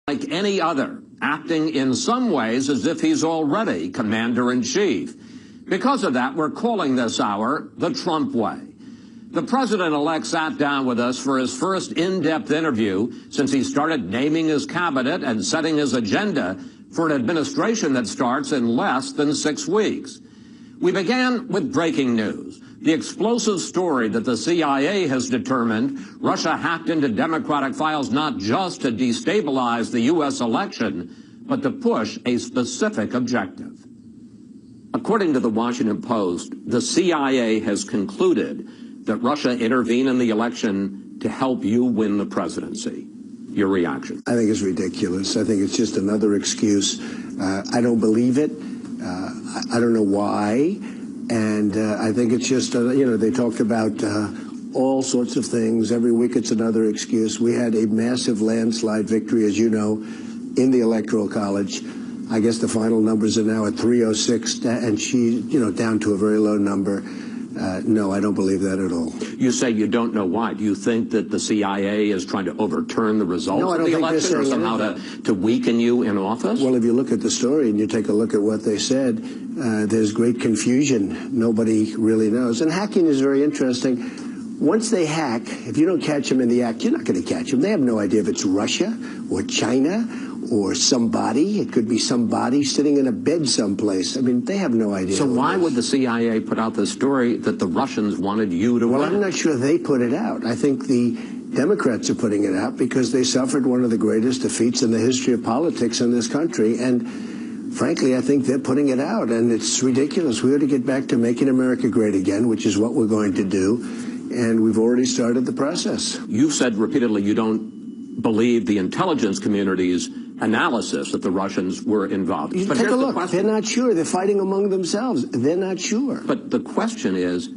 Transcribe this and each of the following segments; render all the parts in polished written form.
like any other, acting in some ways as if he's already commander-in-chief. Because of that, we're calling this hour the Trump way. The president-elect sat down with us for his first in-depth interview since he started naming his cabinet and setting his agenda for an administration that starts in less than 6 weeks. We began with breaking news. The explosive story that the CIA has determined Russia hacked into Democratic files not just to destabilize the U.S. election, but to push a specific objective. According to the Washington Post, the CIA has concluded that Russia intervened in the election to help you win the presidency. Your reaction? I think it's ridiculous. I think it's just another excuse. I don't believe it. I don't know why. And I think it's just, they talked about all sorts of things. Every week it's another excuse. We had a massive landslide victory, as you know, in the Electoral College. I guess the final numbers are now at 306, and she, down to a very low number. No, I don't believe that at all. You say you don't know why. Do you think that the CIA is trying to overturn the results of the election or somehow to weaken you in office? Well, if you look at the story and you take a look at what they said, there's great confusion. Nobody really knows. And hacking is very interesting. Once they hack, if you don't catch them in the act, you're not going to catch them. They have no idea if it's Russia or China or somebody. It could be somebody sitting in a bed someplace. I mean, they have no idea. So why would the CIA put out the story that the Russians wanted you to win? Well, I'm not sure they put it out. I think the Democrats are putting it out because they suffered one of the greatest defeats in the history of politics in this country. And frankly, I think they're putting it out. And it's ridiculous. We ought to get back to making America great again, which is what we're going to do. And we've already started the process. You've said repeatedly you don't believe the intelligence community's analysis that the Russians were involved. But take a look. They're not sure. They're fighting among themselves. They're not sure. But the question is,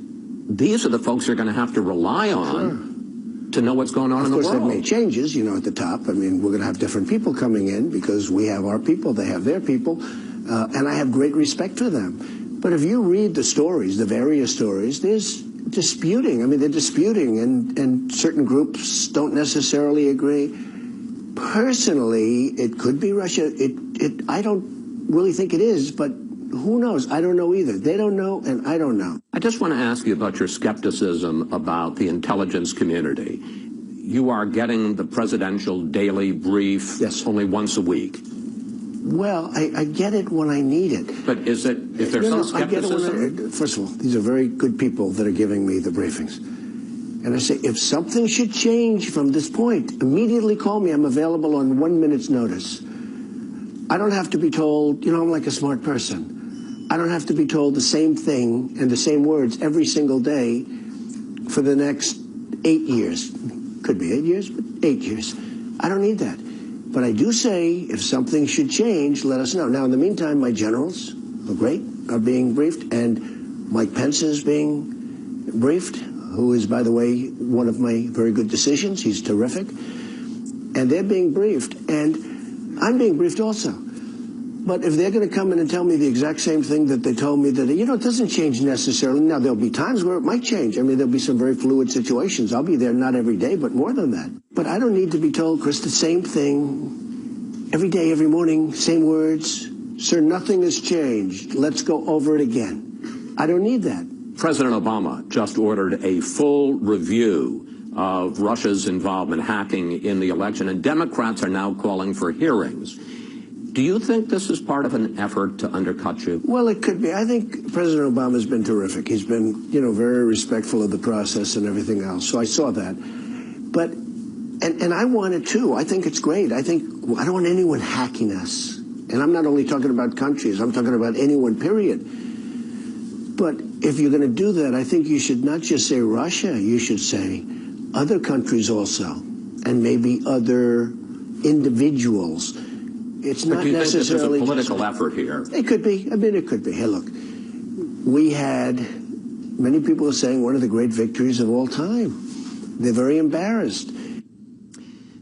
these are the folks you're going to have to rely on to know what's going on in the world. Of course, they've made changes, at the top. I mean, we're going to have different people coming in because we have our people, they have their people, and I have great respect for them. But if you read the stories, the various stories, there's disputing. I mean, they're disputing, and certain groups don't necessarily agree. Personally, it could be Russia. I don't really think it is, but who knows? I don't know either. They don't know, and I don't know. I just want to ask you about your skepticism about the intelligence community. You are getting the presidential daily brief only once a week. Well, I get it when I need it. But is there some skepticism? First of all, these are very good people that are giving me the briefings. And I say, if something should change from this point, immediately call me. I'm available on 1 minute's notice. I don't have to be told, I'm like a smart person. I don't have to be told the same thing and the same words every single day for the next 8 years. Could be 8 years, but 8 years. I don't need that. But I do say, if something should change, let us know. Now, in the meantime, my generals are being briefed, and Mike Pence is being briefed, who is, by the way, one of my very good decisions. He's terrific. And they're being briefed, and I'm being briefed also. But if they're going to come in and tell me the exact same thing that they told me that, it doesn't change necessarily. Now, there'll be times where it might change. I mean, there'll be some very fluid situations. I'll be there not every day, but more than that. But I don't need to be told, Chris, the same thing every day, every morning, same words. Sir, nothing has changed. Let's go over it again. I don't need that. President Obama just ordered a full review of Russia's involvement hacking in the election, and Democrats are now calling for hearings. Do you think this is part of an effort to undercut you? Well, it could be. I think President Obama has been terrific. He's been, very respectful of the process and everything else. So I saw that. But, and I want it too. I think it's great. I don't want anyone hacking us. And I'm not only talking about countries. I'm talking about anyone, period. But if you're going to do that, I think you should not just say Russia. You should say other countries also, and maybe other individuals. It's not necessarily. But do you think there's a political effort here? It could be. I mean, it could be. Hey, look, we had many people are saying one of the great victories of all time. They're very embarrassed.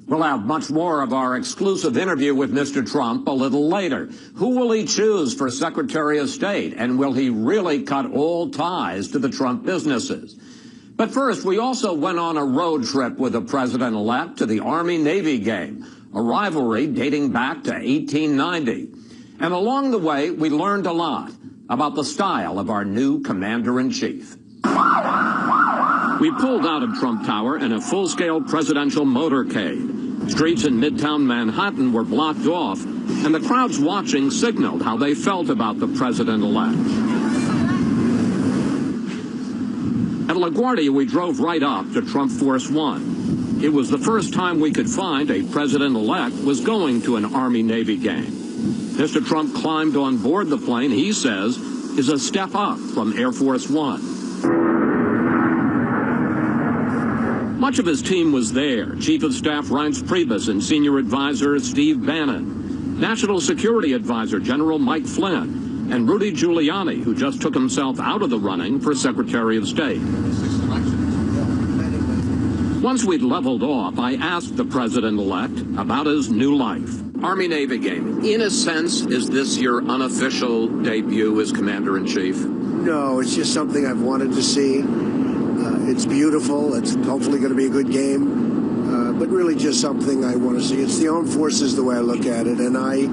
We'll have much more of our exclusive interview with Mr. Trump a little later. Who will he choose for Secretary of State? And will he really cut all ties to the Trump businesses? But first, we also went on a road trip with the president-elect to the Army-Navy game. a rivalry dating back to 1890. And along the way, we learned a lot about the style of our new commander-in-chief. We pulled out of Trump Tower in a full-scale presidential motorcade. Streets in Midtown Manhattan were blocked off, and the crowds watching signaled how they felt about the president-elect. At LaGuardia, we drove right up to Trump Force One. It was the first time we could find a president-elect was going to an Army-Navy game. Mr. Trump climbed on board the plane he says is a step up from Air Force One. Much of his team was there. Chief of Staff Reince Priebus and Senior Advisor Steve Bannon, National Security Advisor General Mike Flynn, and Rudy Giuliani, who just took himself out of the running for Secretary of State. Once we'd leveled off, I asked the president-elect about his new life. Army-Navy game. In a sense, is this your unofficial debut as Commander-in-Chief? No, it's just something I've wanted to see. It's beautiful. It's hopefully going to be a good game, but really just something I want to see. It's the armed forces the way I look at it, and I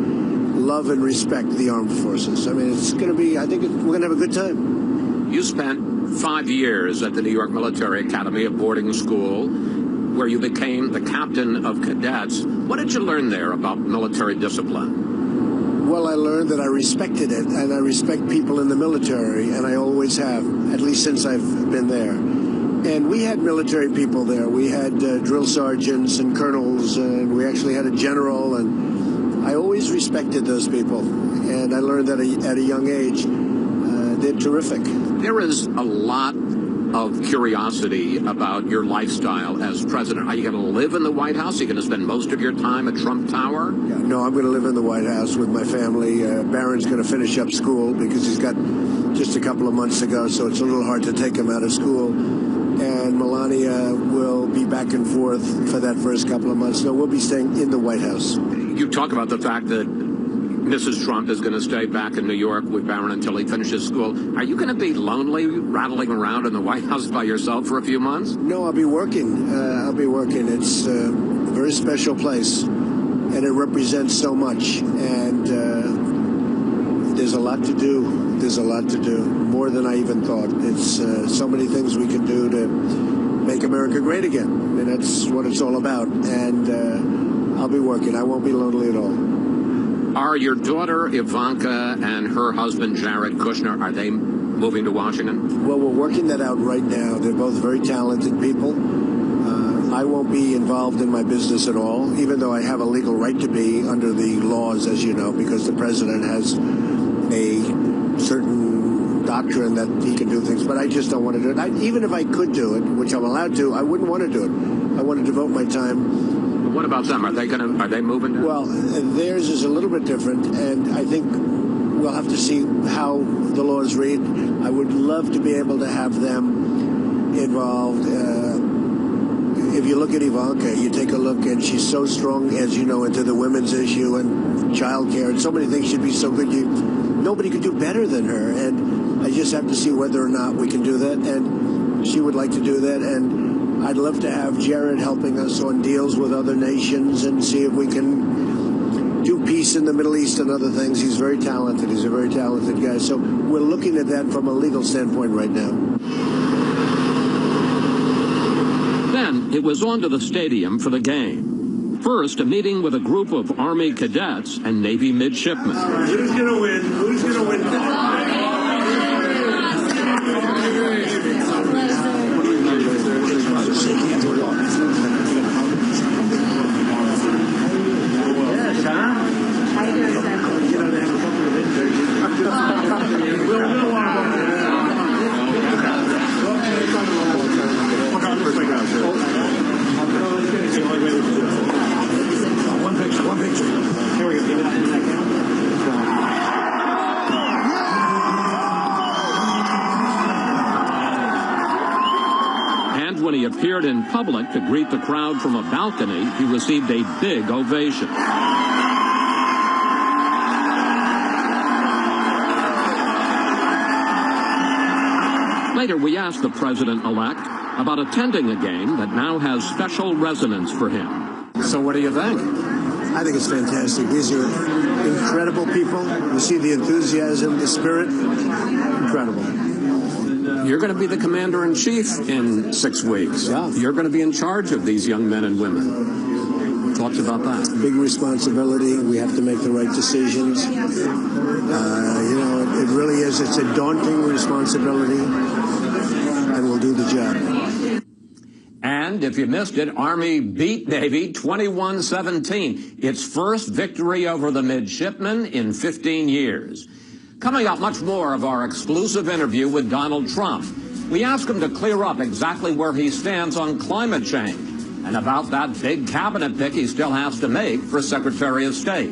love and respect the armed forces. I mean, it's going to be, I think we're going to have a good time. You spent 5 years at the New York Military Academy, a boarding school, where you became the captain of cadets. What did you learn there about military discipline? Well, I learned that I respected it, and I respect people in the military, and I always have, at least since I've been there. And we had military people there. We had drill sergeants and colonels, and we actually had a general, and I always respected those people. And I learned that at a young age, they're terrific. There is a lot of curiosity about your lifestyle as president. Are you going to live in the White House? Are you going to spend most of your time at Trump Tower? Yeah, no, I'm going to live in the White House with my family. Barron's going to finish up school because he's got just a couple of months to go, so it's a little hard to take him out of school. And Melania will be back and forth for that first couple of months. No, we'll be staying in the White House. You talk about the fact that Mrs. Trump is going to stay back in New York with Barron until he finishes school. Are you going to be lonely rattling around in the White House by yourself for a few months? No, I'll be working. It's a very special place, and it represents so much. And there's a lot to do. There's a lot to do, more than I even thought. It's so many things we can do to make America great again. And that's what it's all about. And I'll be working. I won't be lonely at all. Are your daughter Ivanka and her husband Jared Kushner, are they moving to Washington? Well, we're working that out right now. They're both very talented people. I won't be involved in my business at all, even though I have a legal right to be under the laws, as you know, because the president has a certain doctrine that he can do things, but I just don't want to do it. Even if I could do it, which I'm allowed to, I wouldn't want to do it. I want to devote my time. What about them? Are they moving down? Well, theirs is a little bit different, and I think we'll have to see how the laws read. I would love to be able to have them involved. If you look at Ivanka, you take a look, and she's so strong, as you know, into the women's issue and child care and so many things. She'd be so good. Nobody could do better than her, and I just have to see whether or not we can do that, and she would like to do that, and I'd love to have Jared helping us on deals with other nations and see if we can do peace in the Middle East and other things. He's very talented. He's a very talented guy, so we're looking at that from a legal standpoint right now. Then it was on to the stadium for the game. First, a meeting with a group of Army cadets and Navy midshipmen. Who's going to win? Who's going to win? When he appeared in public to greet the crowd from a balcony, he received a big ovation. Later, we asked the president-elect about attending a game that now has special resonance for him. So what do you think? I think it's fantastic. These are incredible people. You see the enthusiasm, the spirit. Incredible. You're going to be the commander-in-chief in 6 weeks. Yeah. You're going to be in charge of these young men and women. Thoughts about that? Big responsibility. We have to make the right decisions. It really is. It's a daunting responsibility, and we'll do the job. And if you missed it, Army beat Navy 21-17. Its first victory over the midshipmen in 15 years. Coming up, much more of our exclusive interview with Donald Trump. We ask him to clear up exactly where he stands on climate change and about that big cabinet pick he still has to make for Secretary of State.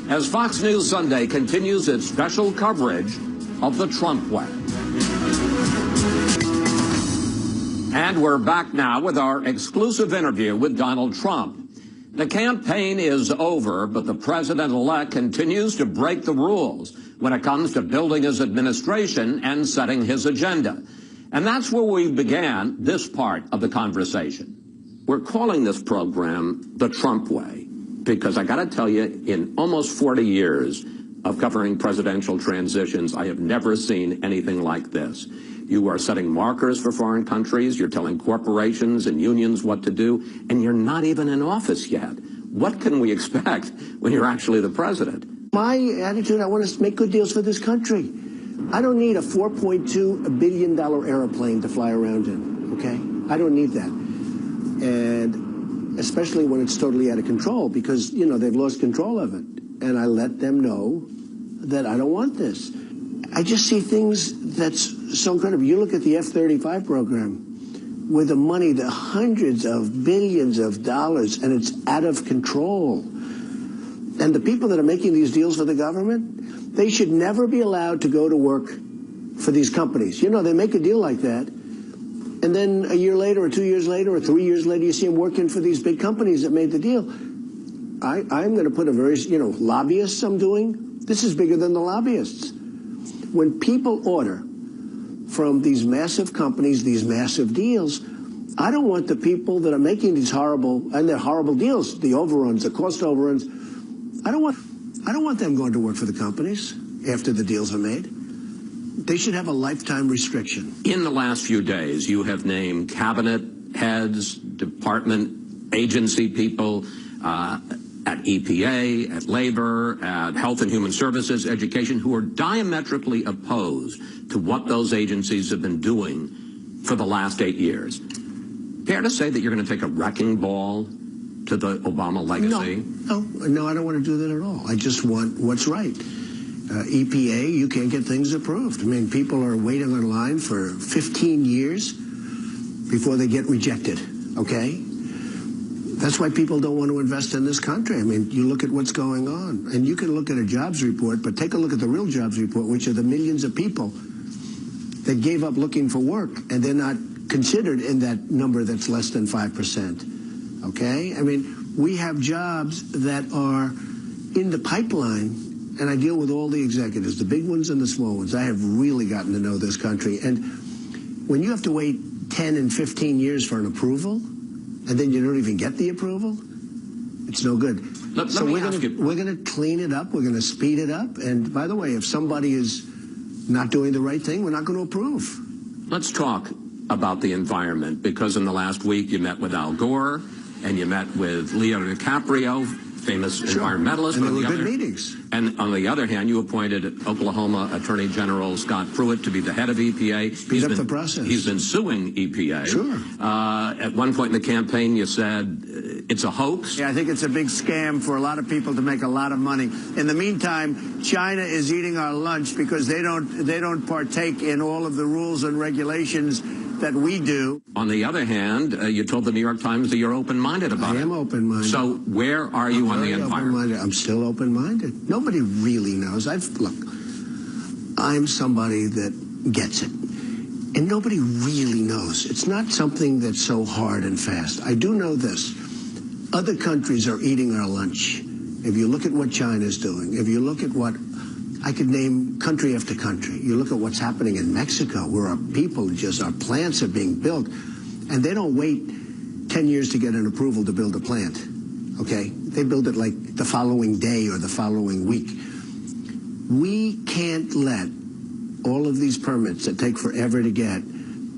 As Fox News Sunday continues its special coverage of the Trump way. And we're back now with our exclusive interview with Donald Trump. The campaign is over, but the president-elect continues to break the rules when it comes to building his administration and setting his agenda. And that's where we began this part of the conversation. We're calling this program the Trump way because I got to tell you, in almost 40 years of covering presidential transitions, I have never seen anything like this. You are setting markers for foreign countries. You're telling corporations and unions what to do, and you're not even in office yet. What can we expect when you're actually the president? My attitude, I want to make good deals for this country. I don't need a $4.2 billion airplane to fly around in, okay? I don't need that. And especially when it's totally out of control because, they've lost control of it. And I let them know that I don't want this. I just see things that's so incredible. You look at the F-35 program with the money, the hundreds of billions of dollars, and it's out of control. And the people that are making these deals for the government, they should never be allowed to go to work for these companies. They make a deal like that, and then a year later or 2 years later or 3 years later, you see them working for these big companies that made the deal. I'm going to put a very, lobbyists I'm doing. This is bigger than the lobbyists. When people order from these massive companies, these massive deals, I don't want the people that are making these horrible deals, the overruns, the cost overruns. I don't want them going to work for the companies after the deals are made. They should have a lifetime restriction. In the last few days, you have named cabinet heads, department agency people, at EPA, at Labor, at Health and Human Services, Education, who are diametrically opposed to what those agencies have been doing for the last 8 years. Fair to say that you're going to take a wrecking ball to the Obama legacy? No, I don't want to do that at all. I just want what's right. EPA, you can't get things approved. I mean, people are waiting on line for 15 years before they get rejected, okay? That's why people don't want to invest in this country. I mean, you look at what's going on, and you can look at a jobs report, but take a look at the real jobs report, which are the millions of people that gave up looking for work, and they're not considered in that number that's less than 5%, okay? I mean, we have jobs that are in the pipeline, and I deal with all the executives, the big ones and the small ones. I have really gotten to know this country, and when you have to wait 10 and 15 years for an approval, and then you don't even get the approval, it's no good. So we're going to clean it up. We're going to speed it up. And by the way, if somebody is not doing the right thing, we're not going to approve. Let's talk about the environment, because in the last week you met with Al Gore and you met with Leo DiCaprio, famous environmentalist. And they were good meetings. And on the other hand, you appointed Oklahoma Attorney General Scott Pruitt to be the head of EPA. Speed up the process. He's been suing EPA. Sure. At one point in the campaign, you said it's a hoax. Yeah, I think it's a big scam for a lot of people to make a lot of money. In the meantime, China is eating our lunch because they don't partake in all of the rules and regulations that we do. On the other hand, you told the New York Times that you're open-minded about it. I am open-minded. So where are you on the environment? I'm still open-minded. Nobody really knows. Look, I'm somebody that gets it. And nobody really knows. It's not something that's so hard and fast. I do know this. Other countries are eating our lunch. If you look at what China's doing, if you look at what I could name country after country. You look at what's happening in Mexico, where our plants are being built, and they don't wait 10 years to get an approval to build a plant. okay? They build it like the following day or the following week. We can't let all of these permits that take forever to get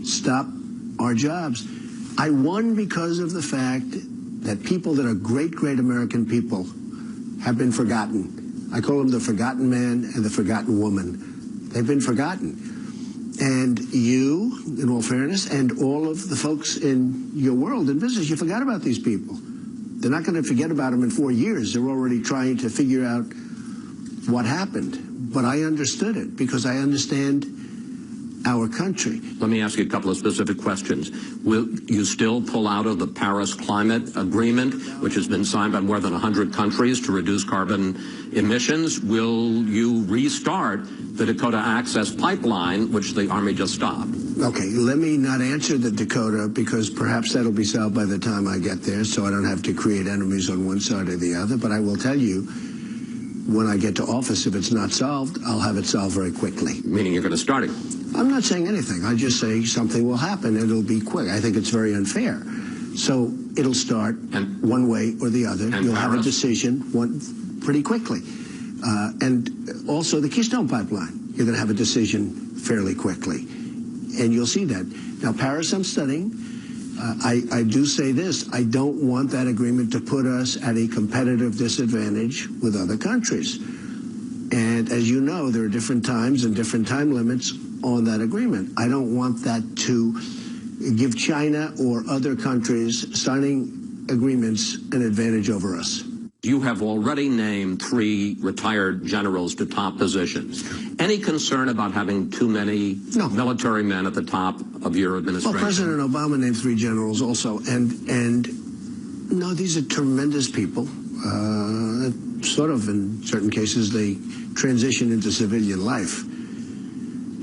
stop our jobs. I won because of the fact that people that are great, great American people have been forgotten. I call them the forgotten man and the forgotten woman. They've been forgotten. And you, in all fairness, and all of the folks in your world in business, you forgot about these people. They're not going to forget about them in 4 years. They're already trying to figure out what happened. But I understood it because I understand our country. Let me ask you a couple of specific questions. Will you still pull out of the Paris Climate Agreement, which has been signed by more than 100 countries to reduce carbon emissions? Will you restart the Dakota Access Pipeline, which the Army just stopped? Okay, let me not answer the Dakota because perhaps that'll be solved by the time I get there, so I don't have to create enemies on one side or the other. But I will tell you, when I get to office, if it's not solved, I'll have it solved very quickly. Meaning you're going to start it? I'm not saying anything. I just say something will happen. It'll be quick. I think it's very unfair. So it'll start one way or the other. You'll have a decision pretty quickly. And also the Keystone Pipeline. You're going to have a decision fairly quickly. And you'll see that. Now, Paris, I'm studying. I do say this. I don't want that agreement to put us at a competitive disadvantage with other countries. And as you know, there are different times and different time limits on that agreement. I don't want that to give China or other countries signing agreements an advantage over us. You have already named 3 retired generals to top positions. Any concern about having too many military men at the top of your administration? Well, President Obama named 3 generals also, and no, these are tremendous people. Sort of, in certain cases, they transition into civilian life.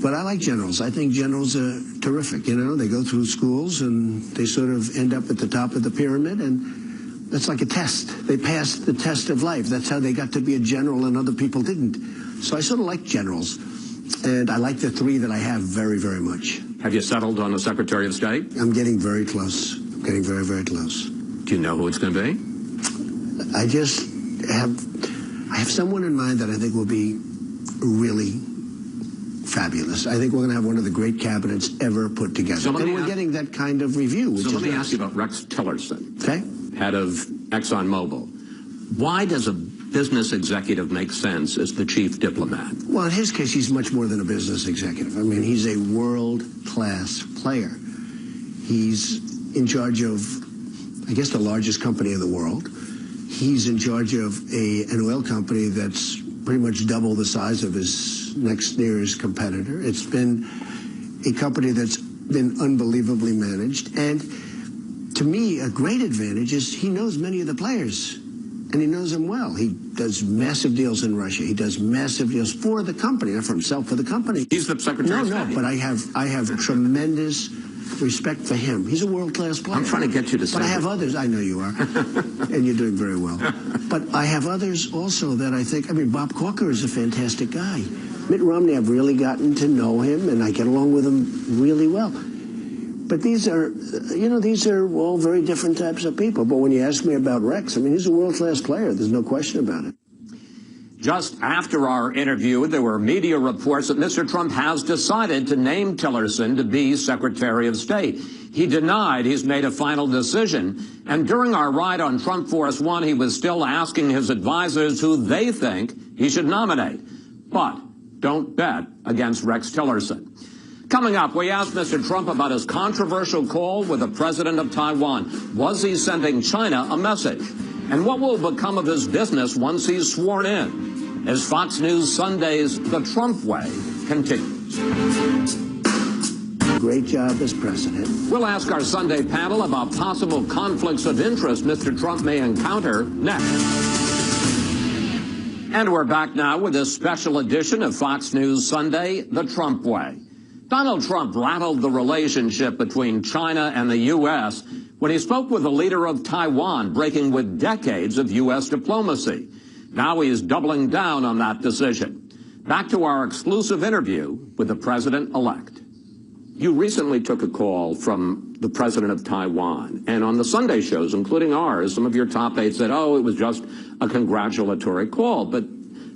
But I like generals. I think generals are terrific. You know, they go through schools and they sort of end up at the top of the pyramid, and that's like a test. They passed the test of life. That's how they got to be a general and other people didn't. So I sort of like generals. And I like the 3 that I have very, very much. Have you settled on the Secretary of State? I'm getting very close. I'm getting very, very close. Do you know who it's going to be? I just have someone in mind that I think will be really fabulous. I think we're going to have one of the great cabinets ever put together. And we're getting that kind of review. So let me ask you about Rex Tillerson, okay, head of ExxonMobil. Why does a business executive make sense as the chief diplomat? Well, in his case, he's much more than a business executive. I mean, he's a world-class player. He's in charge of, I guess, the largest company in the world. He's in charge of an oil company that's pretty much double the size of his next nearest competitor. It's been a company that's been unbelievably managed. And to me, a great advantage is he knows many of the players, and he knows them well. He does massive deals in Russia. He does massive deals for the company, not for himself, for the company. He's the Secretary of State. No, but I have tremendous respect for him. He's a world-class player. I'm trying to get you to say But I have others. I know you are. And you're doing very well. But I have others also that I think, I mean, Bob Corker is a fantastic guy. Mitt Romney, I've really gotten to know him, and I get along with him really well. But these are, you know, these are all very different types of people. But when you ask me about Rex, I mean, he's a world-class player. There's no question about it. Just after our interview, there were media reports that Mr. Trump has decided to name Tillerson to be Secretary of State. He denied he's made a final decision. And during our ride on Trump Force One, he was still asking his advisors who they think he should nominate. But don't bet against Rex Tillerson. Coming up, we asked Mr. Trump about his controversial call with the president of Taiwan. Was he sending China a message? And what will become of his business once he's sworn in? As Fox News Sunday's The Trump Way continues. Great job as president. We'll ask our Sunday panel about possible conflicts of interest Mr. Trump may encounter next. And we're back now with this special edition of Fox News Sunday, The Trump Way. Donald Trump rattled the relationship between China and the U.S. when he spoke with the leader of Taiwan, breaking with decades of U.S. diplomacy. Now he is doubling down on that decision. Back to our exclusive interview with the president-elect. You recently took a call from the president of Taiwan. And on the Sunday shows, including ours, some of your top aides said, oh, it was just a congratulatory call. But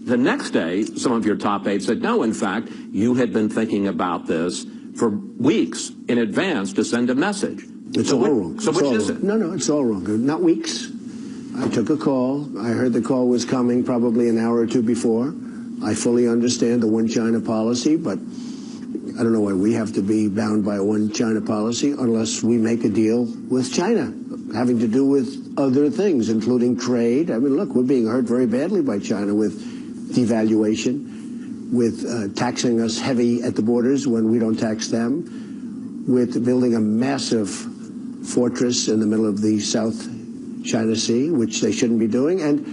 the next day, some of your top aides said, no, in fact, you had been thinking about this for weeks in advance to send a message. It's all wrong. So which is it? No, it's all wrong. Not weeks. I took a call. I heard the call was coming probably an hour or two before. I fully understand the one China policy, but I don't know why we have to be bound by a one China policy unless we make a deal with China, having to do with other things, including trade. I mean, look, we're being hurt very badly by China with devaluation, with taxing us heavy at the borders when we don't tax them, with building a massive fortress in the middle of the South China Sea, which they shouldn't be doing, and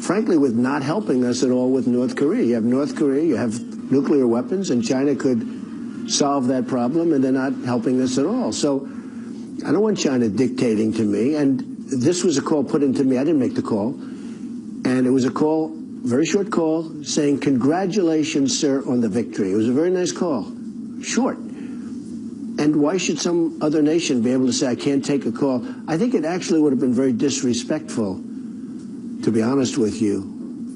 frankly, with not helping us at all with North Korea. You have North Korea, you have nuclear weapons, and China could solve that problem, and they're not helping us at all. So I don't want China dictating to me, and this was a call put into me. I didn't make the call, and it was a call, very short call, saying, congratulations, sir, on the victory. It was a very nice call, short. And why should some other nation be able to say, I can't take a call? I think it actually would have been very disrespectful, to be honest with you,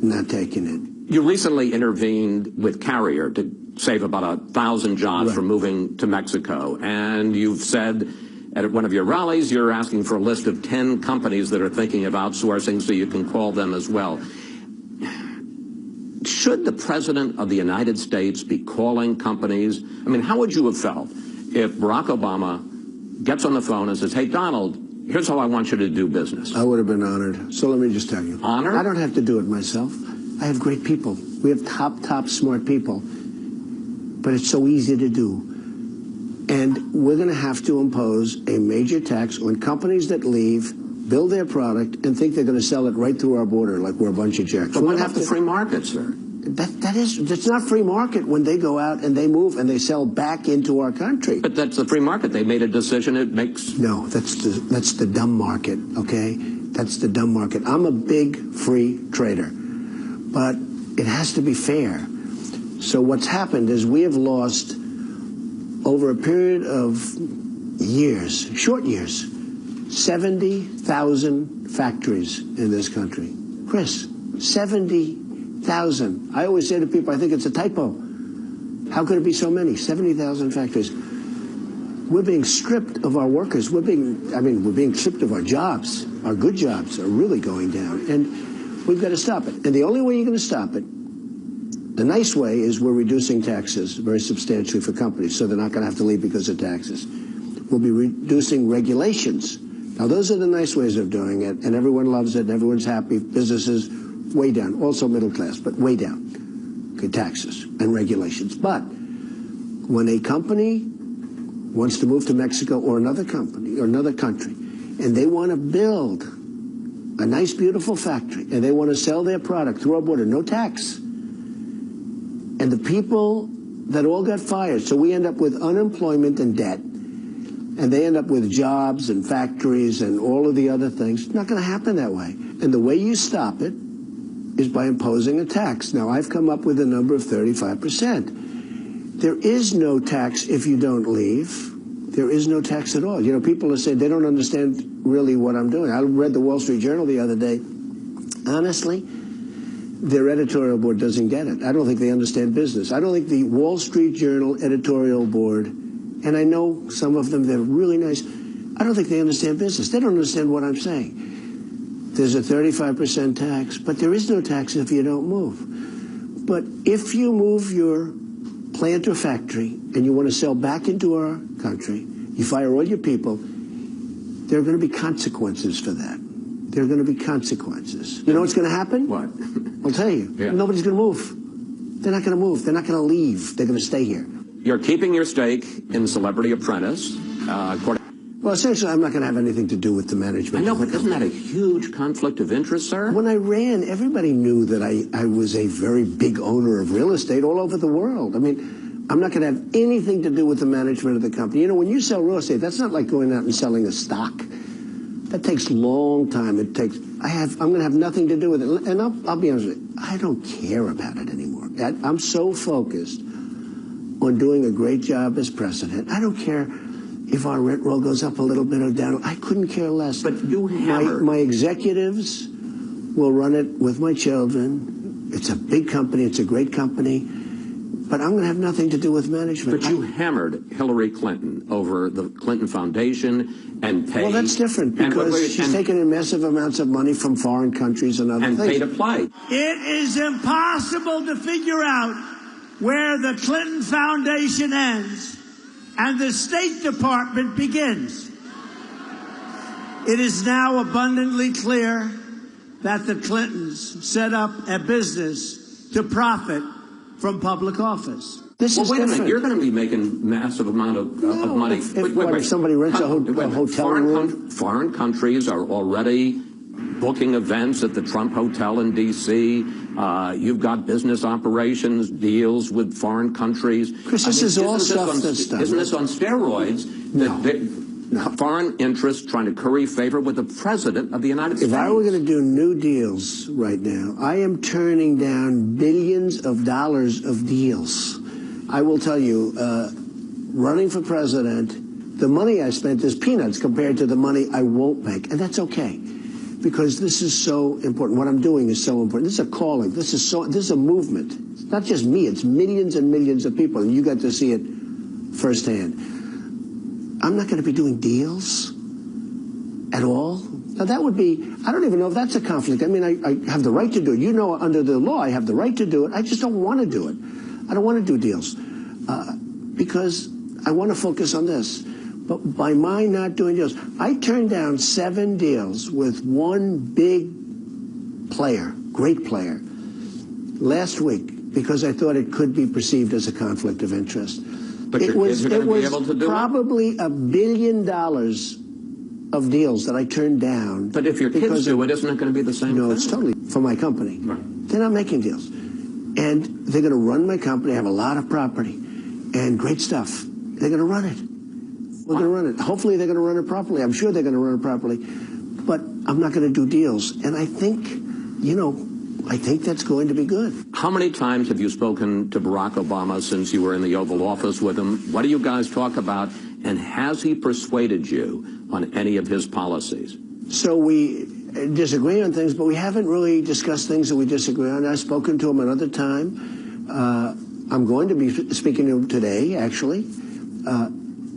not taking it. You recently intervened with Carrier to save about 1,000 jobs from moving to Mexico. And you've said at one of your rallies, you're asking for a list of 10 companies that are thinking of outsourcing so you can call them as well. Should the President of the United States be calling companies? I mean, how would you have felt if Barack Obama gets on the phone and says, hey, Donald, here's how I want you to do business? I would have been honored. So let me just tell you. Honored? I don't have to do it myself. I have great people. We have top smart people. But it's so easy to do. And we're going to have to impose a major tax on companies that leave, build their product, and think they're going to sell it right through our border like we're a bunch of jerks. But what about the free market, sir? That's not free market when they go out and they move and they sell back into our country. But that's the free market. They made a decision. It makes... No, that's the dumb market, okay? That's the dumb market. I'm a big free trader, but it has to be fair. So what's happened is we have lost, over a period of years, short years, 70,000 factories in this country. Chris, 70,000. I always say to people, I think it's a typo. How could it be so many? 70,000 factories. We're being stripped of our workers. We're being stripped of our jobs. Our good jobs are really going down. And we've got to stop it. And the only way you're going to stop it, the nice way, is we're reducing taxes very substantially for companies, so they're not going to have to leave because of taxes. We'll be reducing regulations. Now, those are the nice ways of doing it, and everyone loves it, and everyone's happy. Businesses, way down. Also middle class, but way down. Okay, taxes and regulations. But when a company wants to move to Mexico or another company or another country, and they want to build a nice, beautiful factory, and they want to sell their product through our border, no tax. And the people that all got fired, so we end up with unemployment and debt, and they end up with jobs and factories and all of the other things. It's not going to happen that way. And the way you stop it is by imposing a tax. Now, I've come up with a number of 35%. There is no tax if you don't leave. There is no tax at all. You know, people are saying they don't understand really what I'm doing. I read the Wall Street Journal the other day. Honestly, their editorial board doesn't get it. I don't think they understand business. I don't think the Wall Street Journal editorial board, and I know some of them, they're really nice, I don't think they understand business. They don't understand what I'm saying. There's a 35% tax, but there is no tax if you don't move. But if you move your plant or factory and you want to sell back into our country, you fire all your people, there are going to be consequences for that. There are going to be consequences. You know what's going to happen? What? I'll tell you. Yeah. Nobody's going to move. They're not going to move. They're not going to leave. They're going to stay here. You're keeping your stake in Celebrity Apprentice. Well, essentially, I'm not going to have anything to do with the management. I know, but isn't that a huge conflict of interest, sir? When I ran, everybody knew that I was a very big owner of real estate all over the world. I mean, I'm not going to have anything to do with the management of the company. You know, when you sell real estate, that's not like going out and selling a stock. That takes a long time. I'm going to have nothing to do with it. And I'll be honest with you, I don't care about it anymore. I'm so focused on doing a great job as president. I don't care if our rent roll goes up a little bit or down. I couldn't care less. But you hammered. My executives will run it with my children. It's a big company. It's a great company. But I'm going to have nothing to do with management. But you hammered Hillary Clinton over the Clinton Foundation and paid. Well, that's different because she's taken in massive amounts of money from foreign countries and other things. And paid to play. It is impossible to figure out where the Clinton Foundation ends and the State Department begins. It is now abundantly clear that the Clintons set up a business to profit from public office. This is wait a different. minute. You're going to be making massive amount of money. If somebody rents a hotel room. Foreign countries are already booking events at the Trump Hotel in D.C. You've got business operations, deals with foreign countries. Chris, this is all stuff that's done. Isn't this on steroids? No. Foreign interests trying to curry favor with the President of the United States. If I were going to do new deals right now, I am turning down billions of dollars of deals. I will tell you, running for president, the money I spent is peanuts compared to the money I won't make. And that's okay, because this is so important. What I'm doing is so important. This is a calling. This is a movement. It's not just me. It's millions and millions of people, and you got to see it firsthand. I'm not going to be doing deals at all. Now, that would be, I don't even know if that's a conflict. I mean, I have the right to do it. You know, under the law, I have the right to do it. I just don't want to do it. I don't want to do deals because I want to focus on this. But by my not doing deals, I turned down 7 deals with one big player, great player, last week because I thought it could be perceived as a conflict of interest. But your kids are going to be able to do probably $1 billion of deals that I turned down. But if your kids do it, isn't it going to be the same No, thing? it's totally for my company. Right. They're not making deals. And they're going to run my company, have a lot of property and great stuff. They're going to run it. We're going to run it. Hopefully they're going to run it properly. I'm sure they're going to run it properly. But I'm not going to do deals. And I think, I think that's going to be good. How many times have you spoken to Barack Obama since you were in the Oval Office with him? What do you guys talk about? And has he persuaded you on any of his policies? So we disagree on things, but we haven't really discussed things that we disagree on. I've spoken to him another time. I'm going to be speaking to him today, actually.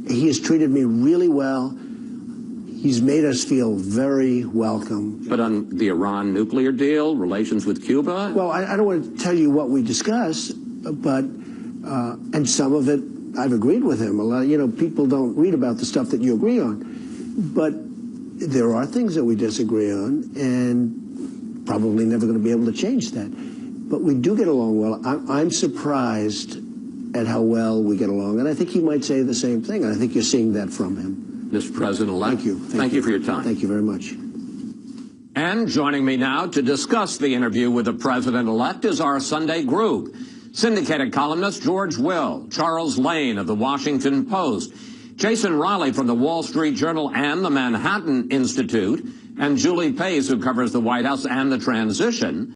He has treated me really well. He's made us feel very welcome. But on the Iran nuclear deal, relations with Cuba? Well, I don't want to tell you what we discuss, but, and some of it I've agreed with him. A lot, people don't read about the stuff that you agree on. But there are things that we disagree on, and probably never going to be able to change that. But we do get along well. I'm surprised at how well we get along, and I think he might say the same thing, and I think you're seeing that from him. Mr. President-elect, thank you. Thank you for your time. Thank you very much. And joining me now to discuss the interview with the President-elect is our Sunday group. Syndicated columnist George Will, Charles Lane of the Washington Post, Jason Riley from the Wall Street Journal and the Manhattan Institute, and Julie Pace, who covers the White House and the transition.